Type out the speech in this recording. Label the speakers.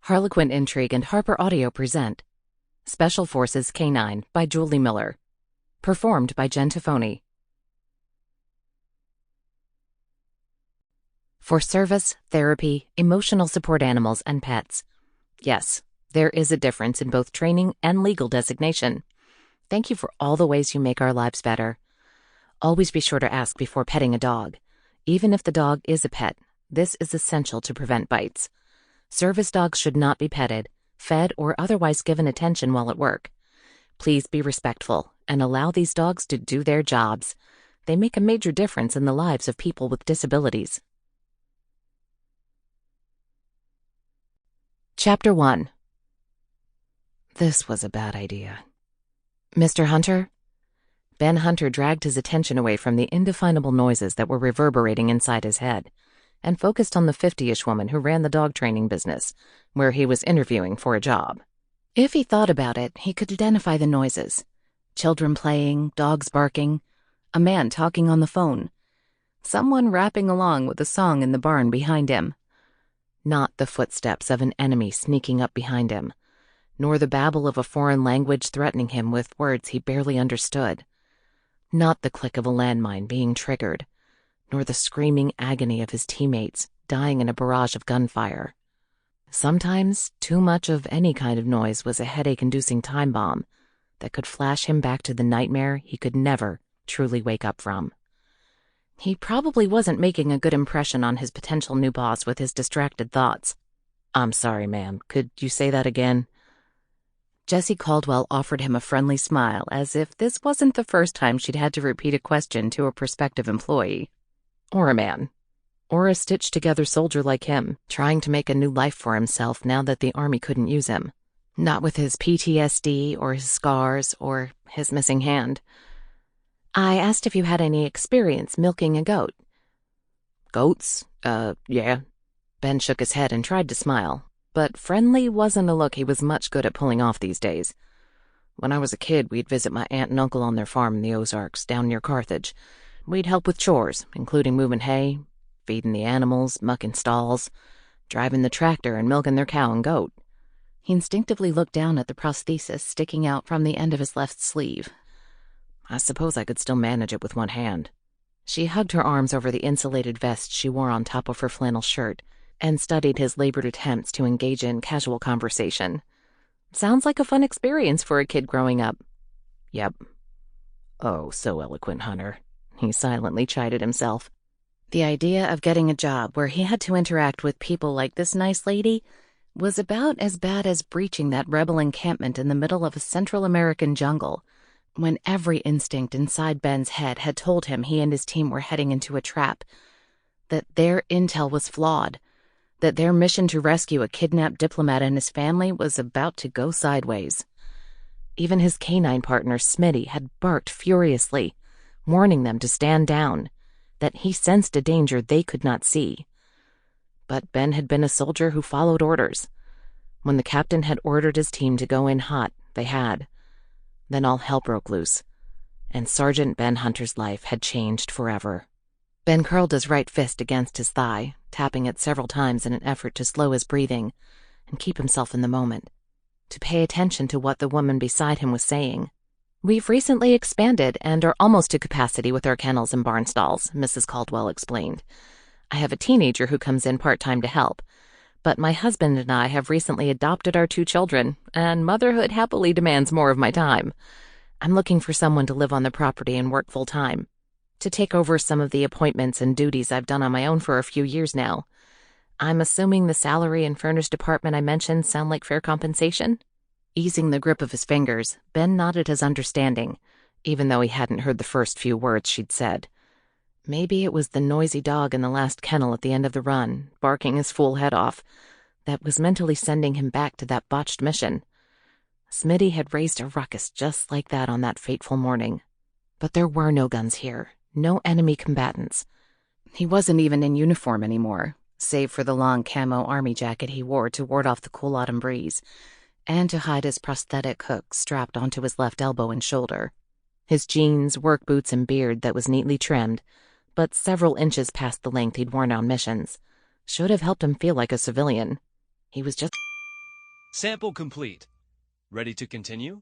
Speaker 1: Harlequin Intrigue and HarperAudio present Special Forces K-9 by Julie Miller. Performed by Tophoney. For service, therapy, emotional support animals, and pets. Yes, there is a difference in both training and legal designation. Thank you for all the ways you make our lives better. Always be sure to ask before petting a dog. Even if the dog is a pet, this is essential to prevent bites. Service dogs should not be petted, fed, or otherwise given attention while at work. Please be respectful and allow these dogs to do their jobs. They make a major difference in the lives of people with disabilities. Chapter 1. This was a bad idea. Mr. Hunter? Ben Hunter dragged his attention away from the indefinable noises that were reverberating inside his head and focused on the 50-ish woman who ran the dog training business, where he was interviewing for a job. If he thought about it, he could identify the noises. Children playing, dogs barking, a man talking on the phone, someone rapping along with a song in the barn behind him. Not the footsteps of an enemy sneaking up behind him, nor the babble of a foreign language threatening him with words he barely understood. Not the click of a landmine being triggered, nor the screaming agony of his teammates dying in a barrage of gunfire. Sometimes, too much of any kind of noise was a headache-inducing time bomb that could flash him back to the nightmare he could never truly wake up from. He probably wasn't making a good impression on his potential new boss with his distracted thoughts. "I'm sorry, ma'am. Could you say that again?" Jessie Caldwell offered him a friendly smile, as if this wasn't the first time she'd had to repeat a question to a prospective employee. Or a man. Or a stitched-together soldier like him, trying to make a new life for himself now that the army couldn't use him. Not with his PTSD, or his scars, or his missing hand. "I asked if you had any experience milking a goat." "Goats? Yeah." Ben shook his head and tried to smile, but friendly wasn't a look he was much good at pulling off these days. "When I was a kid, we'd visit my aunt and uncle on their farm in the Ozarks, down near Carthage. We'd help with chores, including moving hay, feeding the animals, mucking stalls, driving the tractor, and milking their cow and goat." He instinctively looked down at the prosthesis sticking out from the end of his left sleeve. "I suppose I could still manage it with one hand." She hugged her arms over the insulated vest she wore on top of her flannel shirt and studied his labored attempts to engage in casual conversation. "Sounds like a fun experience for a kid growing up." "Yep." "Oh, so eloquent, Hunter." He silently chided himself. The idea of getting a job where he had to interact with people like this nice lady was about as bad as breaching that rebel encampment in the middle of a Central American jungle, when every instinct inside Ben's head had told him he and his team were heading into a trap, that their intel was flawed, that their mission to rescue a kidnapped diplomat and his family was about to go sideways. Even his K-9 partner, Smitty, had barked furiously, warning them to stand down, that he sensed a danger they could not see. But Ben had been a soldier who followed orders. When the captain had ordered his team to go in hot, they had. Then all hell broke loose, and Sergeant Ben Hunter's life had changed forever. Ben curled his right fist against his thigh, tapping it several times in an effort to slow his breathing and keep himself in the moment, to pay attention to what the woman beside him was saying. "We've recently expanded and are almost to capacity with our kennels and barn stalls," Mrs. Caldwell explained. "I have a teenager who comes in part-time to help, but my husband and I have recently adopted our 2 children, and motherhood happily demands more of my time. I'm looking for someone to live on the property and work full-time, to take over some of the appointments and duties I've done on my own for a few years now. I'm assuming the salary and furnished department I mentioned sound like fair compensation?" Easing the grip of his fingers, Ben nodded his understanding, even though he hadn't heard the first few words she'd said. Maybe it was the noisy dog in the last kennel at the end of the run, barking his fool head off, that was mentally sending him back to that botched mission. Smitty had raised a ruckus just like that on that fateful morning. But there were no guns here, no enemy combatants. He wasn't even in uniform anymore, save for the long camo army jacket he wore to ward off the cool autumn breeze, and to hide his prosthetic hook strapped onto his left elbow and shoulder. His jeans, work boots, and beard that was neatly trimmed, but several inches past the length he'd worn on missions, should have helped him feel like a civilian. He was just
Speaker 2: Sample complete. Ready to continue?